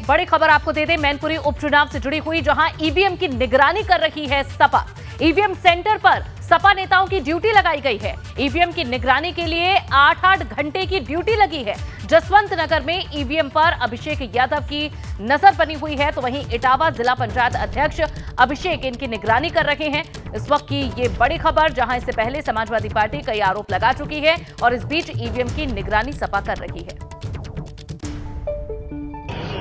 बड़ी खबर आपको दे दें मैनपुरी उपचुनाव से जुड़ी हुई, जहां ईवीएम की निगरानी कर रही है सपा। ईवीएम सेंटर पर सपा नेताओं की ड्यूटी लगाई गई है। ईवीएम की निगरानी के लिए 8-8 घंटे की ड्यूटी लगी है। जसवंत नगर में ईवीएम पर अभिषेक यादव की नजर बनी हुई है, तो वहीं इटावा जिला पंचायत अध्यक्ष अभिषेक इनकी निगरानी कर रहे हैं। इस वक्त की ये बड़ी खबर, जहां इससे पहले समाजवादी पार्टी कई आरोप लगा चुकी है और इस बीच ईवीएम की निगरानी सपा कर रही है।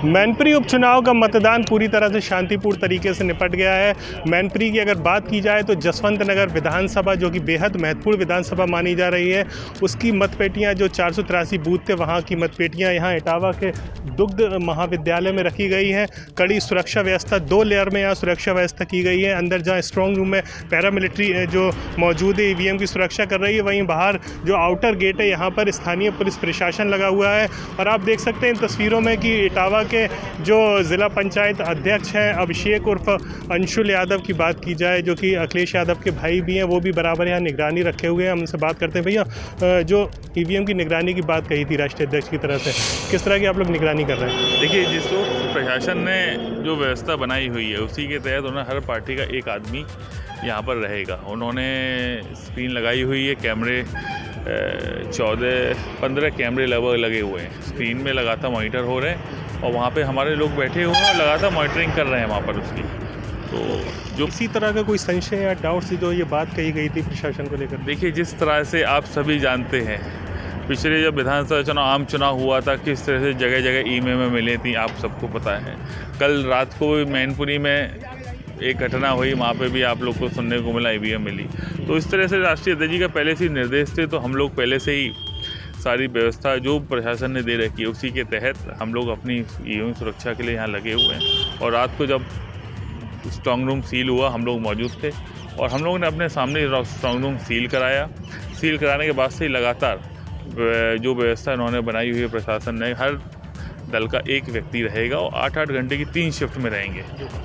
मैनपुरी उपचुनाव का मतदान पूरी तरह से शांतिपूर्ण तरीके से निपट गया है। मैनपुरी की अगर बात की जाए तो जसवंत नगर विधानसभा, जो कि बेहद महत्वपूर्ण विधानसभा मानी जा रही है, उसकी मतपेटियां जो 483 बूथ थे, वहां की मतपेटियां यहां इटावा के दुग्ध महाविद्यालय में रखी गई हैं। कड़ी सुरक्षा व्यवस्था 2 लेयर में यहाँ सुरक्षा व्यवस्था की गई है। अंदर जहाँ स्ट्रॉन्ग रूम में पैरामिलिट्री जो मौजूद है ईवीएम की सुरक्षा कर रही है, वहीं बाहर जो आउटर गेट है यहाँ पर स्थानीय पुलिस प्रशासन लगा हुआ है। और आप देख सकते हैं इन तस्वीरों में कि इटावा के जो जिला पंचायत अध्यक्ष हैं अभिषेक उर्फ अंशुल यादव की बात की जाए, जो कि अखिलेश यादव के भाई भी हैं, वो भी बराबर यहाँ निगरानी रखे हुए हैं। हम उनसे बात करते हैं। भैया, जो ईवीएम की निगरानी की बात कही थी राष्ट्रीय अध्यक्ष की तरफ से, किस तरह की आप लोग निगरानी कर रहे हैं? देखिए, जिस प्रशासन ने जो व्यवस्था बनाई हुई है उसी के तहत उन्होंने हर पार्टी का एक आदमी यहाँ पर रहेगा। उन्होंने स्क्रीन लगाई हुई है, कैमरे 14-15 कैमरे लगभग लगे हुए हैं। स्क्रीन में लगातार मॉनिटर हो रहे हैं और वहाँ पे हमारे लोग बैठे हुए हैं और लगातार मॉनिटरिंग कर रहे हैं वहाँ पर उसकी। तो जो इसी तरह का कोई संशय या डाउट सी जो ये बात कही गई थी प्रशासन को लेकर? देखिए, जिस तरह से आप सभी जानते हैं, पिछले जब विधानसभा चुनाव आम चुनाव हुआ था, किस तरह से जगह जगह ईवीएम मिली थी, आप सबको पता है। कल रात को मैनपुरी में एक घटना हुई, वहाँ पे भी आप लोग को सुनने को मिला ईवीएम मिली। तो इस तरह से राष्ट्रीय अध्यक्ष जी का पहले से ही निर्देश थे, तो हम लोग पहले से ही सारी व्यवस्था जो प्रशासन ने दे रखी है उसी के तहत हम लोग अपनी ईवीएम सुरक्षा के लिए यहाँ लगे हुए हैं। और रात को जब स्ट्रॉन्ग रूम सील हुआ, हम लोग मौजूद थे और हम लोगों ने अपने सामने स्ट्रॉन्ग रूम सील कराया। सील कराने के बाद से ही लगातार जो व्यवस्था इन्होंने बनाई हुई है प्रशासन ने, हर दल का एक व्यक्ति रहेगा और 8-8 घंटे की 3 शिफ्ट में रहेंगे।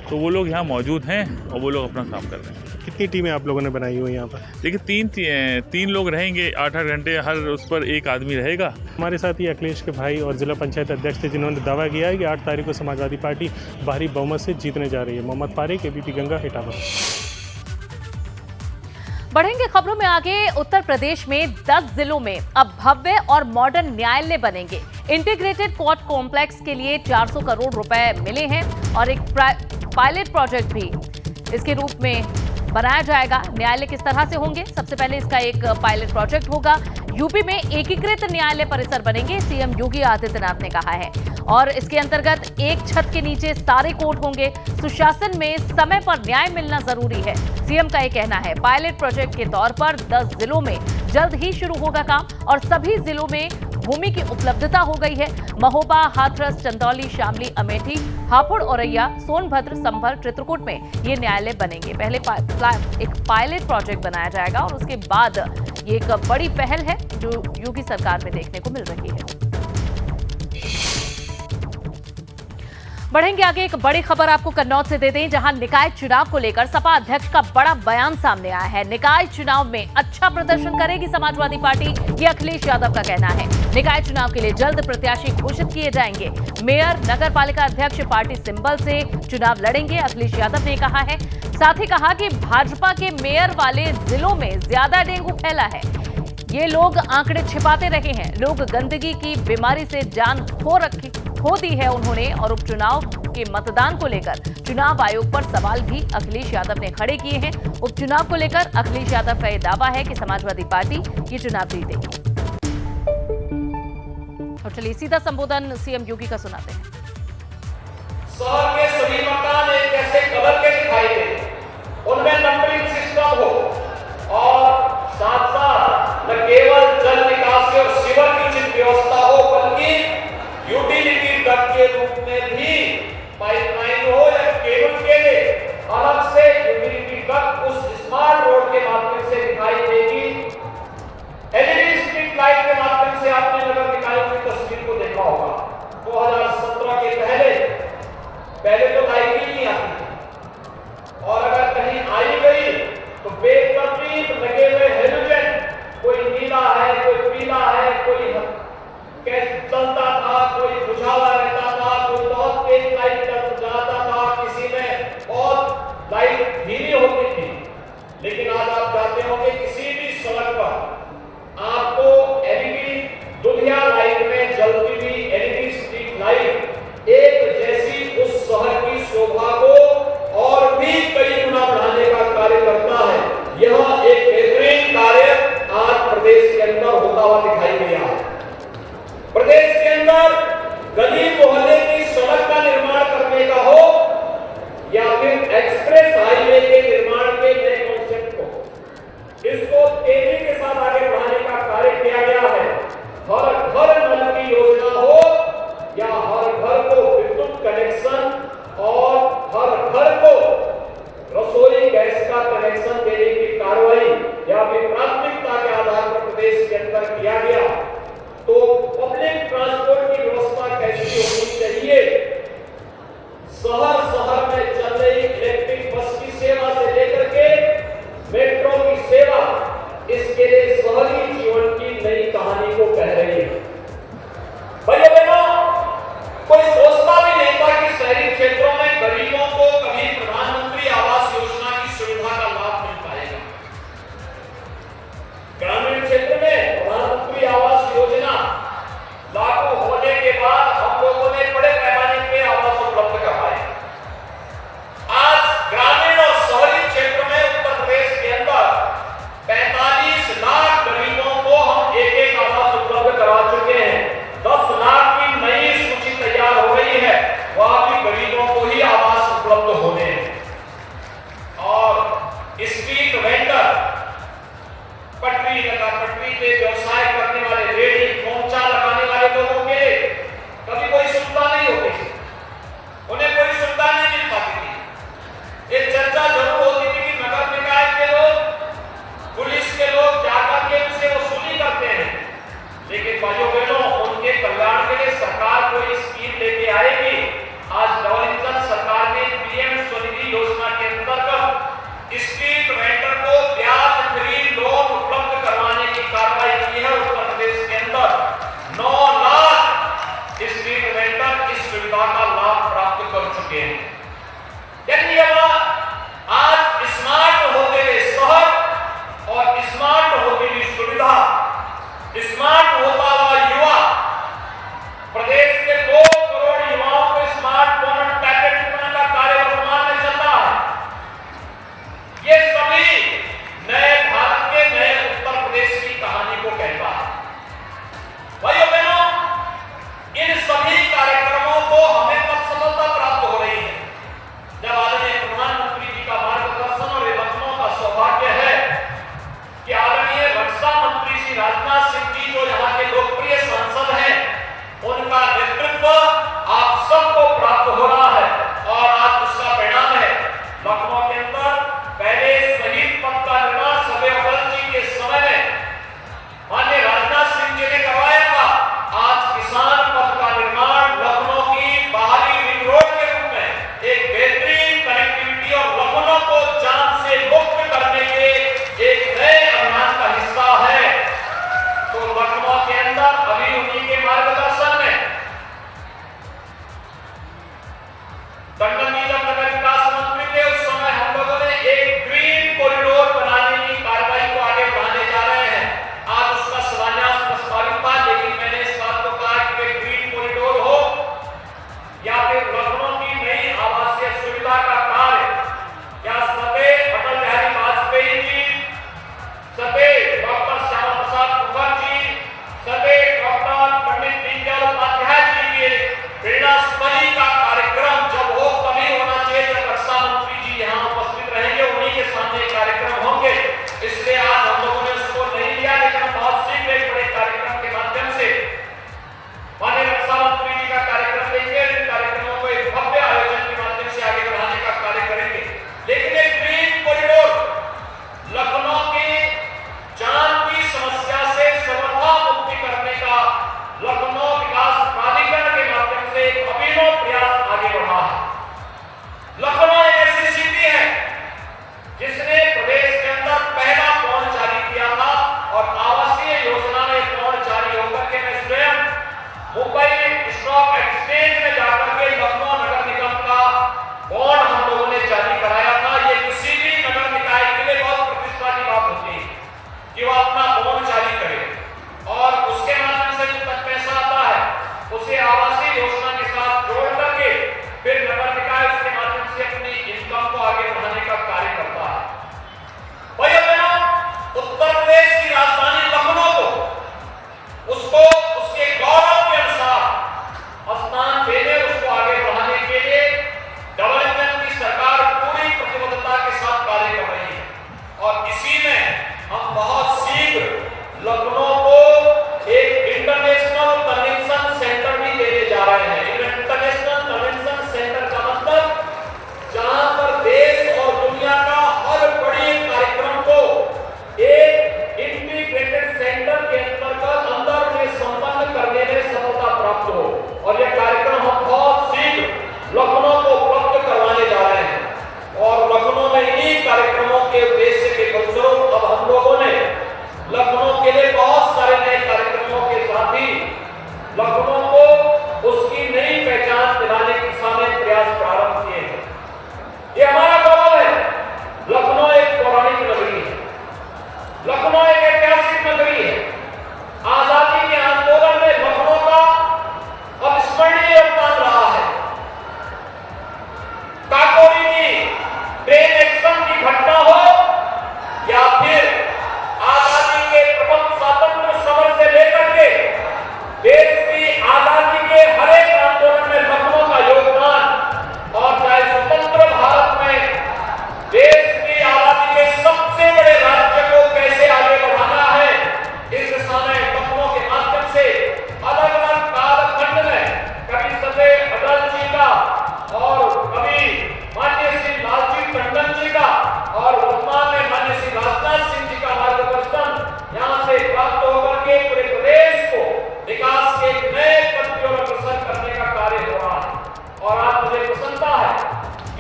तो वो लोग यहाँ मौजूद हैं और वो लोग अपना काम कर रहे हैं। कितनी टीमें आप लोगों ने बनाई हुई यहाँ पर? देखिए, 3 लोग रहेंगे, 8-8 घंटे हर उस पर एक आदमी रहेगा। हमारे साथ ही अखिलेश के भाई और जिला पंचायत अध्यक्ष थे, जिन्होंने दावा किया है कि 8 तारीख को समाजवादी पार्टी भारी बहुमत से जीतने जा रही है। मोहम्मद फारिक, एबीपी गंगा, इटावा। बढ़ेंगे खबरों में आगे। उत्तर प्रदेश में 10 जिलों में अब भव्य और मॉडर्न न्यायालय बनेंगे। इंटीग्रेटेड कोर्ट कॉम्प्लेक्स के लिए 400 करोड़ रुपए मिले हैं और एक पायलट प्रोजेक्ट भी इसके रूप में बनाया जाएगा। न्यायालय किस तरह से होंगे? सबसे पहले इसका एक पायलट प्रोजेक्ट होगा। यूपी में एकीकृत न्यायालय परिसर बनेंगे, सीएम योगी आदित्यनाथ ने कहा है। और इसके अंतर्गत एक छत के नीचे सारे कोर्ट होंगे। सुशासन में समय पर न्याय मिलना जरूरी है, सीएम का ये कहना है। पायलट प्रोजेक्ट के तौर पर 10 जिलों में जल्द ही शुरू होगा काम और सभी जिलों में भूमि की उपलब्धता हो गई है। महोबा, हाथरस, चंदौली, शामली, अमेठी, हापुड़, औरैया, सोनभद्र, संभल, चित्रकूट में ये न्यायालय बनेंगे। पहले एक पायलट प्रोजेक्ट बनाया जाएगा और उसके बाद ये एक बड़ी पहल है जो योगी सरकार में देखने को मिल रही है। बढ़ेंगे आगे। एक बड़ी खबर आपको कन्नौज से दे दें, जहां निकाय चुनाव को लेकर सपा अध्यक्ष का बड़ा बयान सामने आया है। निकाय चुनाव में अच्छा प्रदर्शन करेगी समाजवादी पार्टी, ये अखिलेश यादव का कहना है। निकाय चुनाव के लिए जल्द प्रत्याशी घोषित किए जाएंगे। मेयर, नगर पालिका अध्यक्ष पार्टी सिंबल से चुनाव लड़ेंगे, अखिलेश यादव ने कहा है। साथ ही कहा कि भाजपा के मेयर वाले जिलों में ज्यादा डेंगू फैला है। ये लोग आंकड़े छिपाते रहे हैं। लोग गंदगी की बीमारी से जान खो दी है उन्होंने। और उपचुनाव के मतदान को लेकर चुनाव आयोग पर सवाल भी अखिलेश यादव ने खड़े किए हैं। उपचुनाव को लेकर अखिलेश यादव का यह दावा है कि समाजवादी पार्टी ये चुनाव जीतेगी। और चलिए सीधा संबोधन सीएम योगी का सुनाते हैं। शहर के सभी मकान एक ऐसे कलर के दिखाई दे, उनमें नंबरिंग सिस्टम हो और साथ साथ न केवल जल निकासी और सीवर की उचित व्यवस्था हो, बल्कि यूटिलिटी डक्ट के रूप में भी पाइपलाइन हो या केबल के लिए अलग से यूटिलिटी डक्ट उस स्मार्ट रोड के माध्यम से दिखाई देगी। एलईडी स्ट्रीट लाइट के माध्यम से आपने नगर निकायों की तस्वीर को देखा होगा। 2017 के पहले तो लाइट ही नहीं आती थी और अगर कहीं आई गई तो बेतरतीब लगे हुए हेलोजन, कोई नीला है, कोई पीला है, कोई कैसे चलता था, कोई बुझा हुआ रहता था, कोई बहुत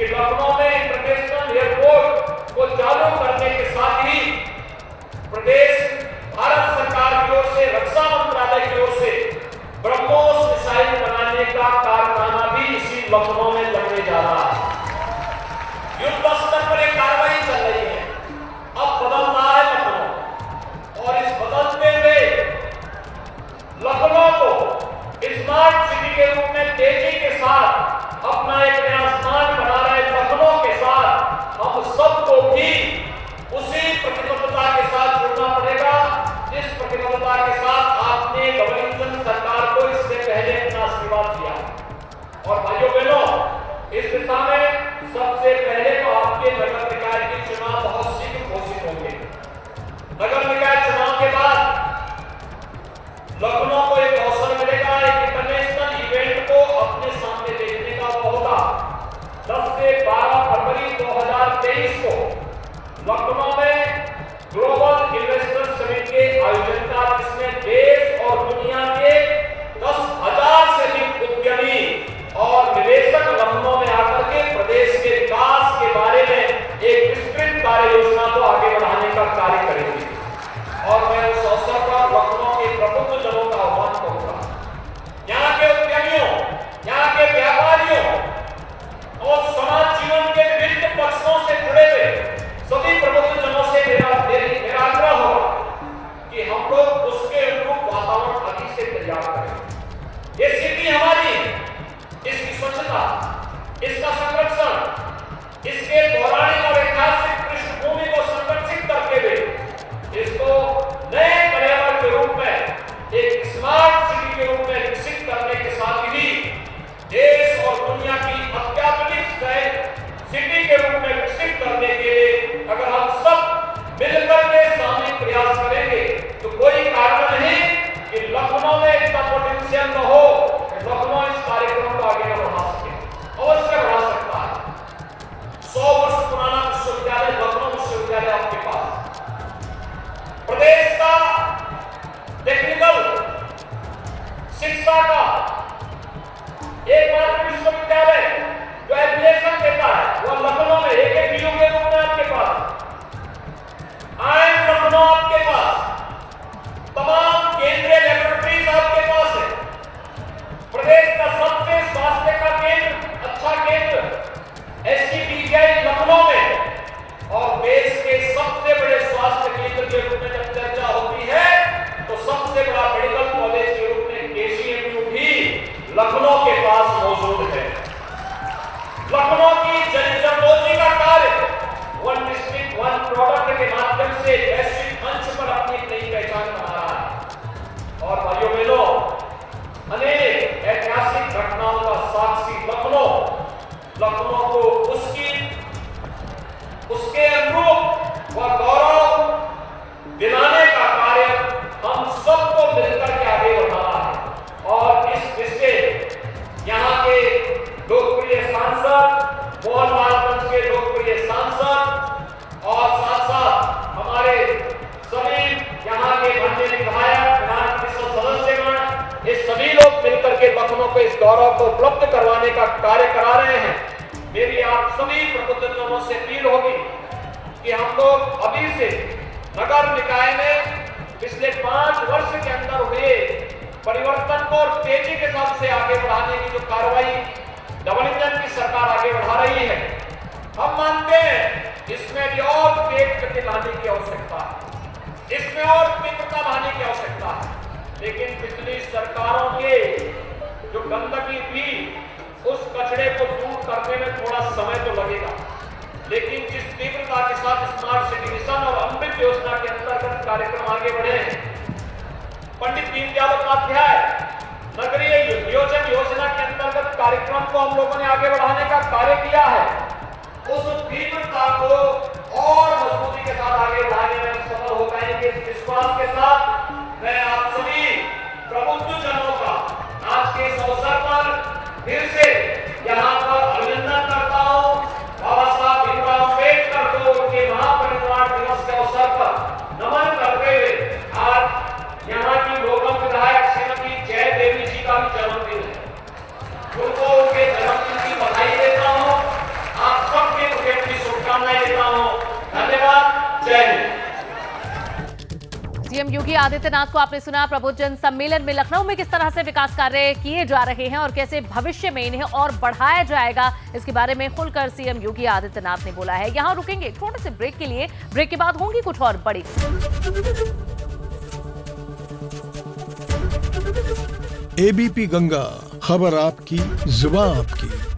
कि लखनऊ में इंटरनेशनल एयरपोर्ट को चालू करने के साथ ही प्रदेश भारत सरकार की ओर से, रक्षा मंत्रालय की ओर से ब्रह्मोस मिसाइल बनाने का कारखाना भी इसी लखनऊ में लगने जा रहा है। युद्ध स्तर पर एक कार्रवाई चल रही है। अब बदल रहा है लखनऊ, और इस बदलते हुए लखनऊ को स्मार्ट सिटी के रूप में तेजी के साथ अपना एक नया स्थान बना रहे लखनऊ के साथ हम सबको भी उसी प्रतिबद्धता के साथ जुड़ना पड़ेगा, जिस प्रतिबद्धता के साथ आपने डबल इंजन सरकार को इससे पहले अपना आशीर्वाद दिया। और भाइयों बहनों, इस दिशा में सबसे पहले तो आपके नगर निकाय के चुनाव बहुत शीघ्र घोषित होंगे। नगर निकाय चुनाव के बाद लखनऊ को एक अवसर मिलेगा, एक इंटरनेशनल इवेंट को अपने सामने देखने का मौका। 10 से 12 फरवरी 2023 को लखनऊ में ग्लोबल इन्वेस्टर समिट के आयोजन का, जिसमें देश और दुनिया के 10,000 से अधिक उद्यमी और निवेशक लखनऊ में आकर के प्रदेश के विकास के बारे में एक विस्तृत कार्य योजना को आगे बढ़ाने का कार्य करेंगे। और मैं उस अवसर पर लखनऊ के प्रबुद्ध जनों का आह्वान करूंगा, यहाँ के उद्यमियों, यहाँ के व्यापारियों और समाज जीवन के विभिन्न पक्षों से जुड़े हुए सभी प्रबुद्ध जनों से मेरा आग्रह होगा कि हम लोग उसके अनुरूप वातावरण अभी से तैयार करें। ये सिटी हमारी, इसकी स्वच्छता, इसका संरक्षण, इसके पौराणिक और ऐतिहासिक पृष्ठभूमि को संरक्षित करते हुए इसको नए पर्यावरण के रूप में, एक स्मार्ट सिटी के रूप में विकसित करने के साथ ही देश और दुनिया की अत्याधुनिक सिटी के रूप में विकसित करने के लिए अगर हम सब मिलकर के सामूहिक प्रयास करेंगे तो कोई कारण नहीं कि लखनऊ में इतना पोटेंशियल न हो कि लखनऊ इस कार्यक्रम को आगे न बढ़ा सके। अवश्य बढ़ा सकता है। 100 वर्ष पुराना विश्वविद्यालय लखनऊ विश्वविद्यालय आपके पास, प्रदेश का टेक्निकल शिक्षा का एकमात्र विश्वविद्यालय जो एजुकेशन देता है वो लखनऊ में, एक बीयू के रूप में आपके पास आईएम लखनऊ, आपके पास तमाम केंद्रीय लेबोरेटरीज आपके पास है। प्रदेश का सबसे स्वास्थ्य का केंद्र, अच्छा केंद्र एससीपीजीआई लखनऊ में, और देश के सबसे बड़े स्वास्थ्य केंद्र के रूप में जब चर्चा होती है तो सबसे बड़ा मेडिकल कॉलेज के रूप में केसीएमयू भी लखनऊ के पास मौजूद है। लखनऊ की जन-जर्दोजी का कार्य वन डिस्ट्रिक्ट वन प्रोडक्ट के माध्यम से वैश्विक मंच पर अपनी नई पहचान बना रहा है। और भाइयों बहनों, अनेक ऐतिहासिक घटनाओं का साक्षी लखनऊ को उसके अनुरूप व गौरव दिलाने का कार्य हम सबको मिलकर के आगे बढ़ाना है। और इस विषय यहाँ के लोकप्रिय सांसद, मोहनलालगंज के लोकप्रिय सांसद और साथ साथ हमारे सभी यहाँ के माननीय विधायक, विधान परिषद सदस्यगण, ये सभी लोग मिलकर के लखनऊ को इस गौरव को उपलब्ध करवाने का कार्य करा रहे हैं। मेरी आप सभी प्रबुद्धजनों से अपील होगी कि हम लोग अभी से नगर निकाय में पिछले 5 वर्ष के अंदर हुए परिवर्तन को और तेजी के साथ से आगे बढ़ाने की जो कार्रवाई डबल इंजन की सरकार आगे बढ़ा रही है, हम मानते हैं इसमें भी और तेज गति लाने की आवश्यकता है, इसमें और तीव्रता लाने की आवश्यकता है। लेकिन पिछली सरकारों के जो गंदगी थी उस कचरे को दूर करने में थोड़ा समय तो लगेगा, लेकिन जिस तीव्रता के साथ स्मार्ट सिटी मिशन और अमृत योजना के अंतर्गत कार्यक्रम आगे बढ़े हैं, पंडित दीनदयाल उपाध्याय नगरीय योजना के अंतर्गत कार्यक्रम को हम लोगों ने आगे बढ़ाने का कार्य किया है, उस तीव्रता को और मजबूती के साथ आगे बढ़ाने में सफल हो पाएंगे। इस विश्वास के साथ मैं आप सभी प्रबुद्ध जनों का आज के इस अवसर पर फिर से यहाँ पर अभिनंदन करता हूँ। बाबा साहब भीमराव अम्बेडकर को उनके महापरिनिर्वाण दिवस के अवसर पर नमन करते हुए आज यहाँ की लोकल विधायक श्रीमती जय देवी जी का भी जन्मदिन है, उनको उनके जन्मदिन की बधाई देता हूँ। आप सीएम योगी आदित्यनाथ को आपने सुना प्रबुद्धजन सम्मेलन में लखनऊ में किस तरह से विकास कार्य किए जा रहे हैं और कैसे भविष्य में इन्हें और बढ़ाया जाएगा, इसके बारे में खुलकर सीएम योगी आदित्यनाथ ने बोला है। यहां रुकेंगे एक छोटे से ब्रेक के लिए, ब्रेक के बाद होंगी कुछ और बड़ी। एबीपी गंगा, खबर आपकी, जुबान आपकी।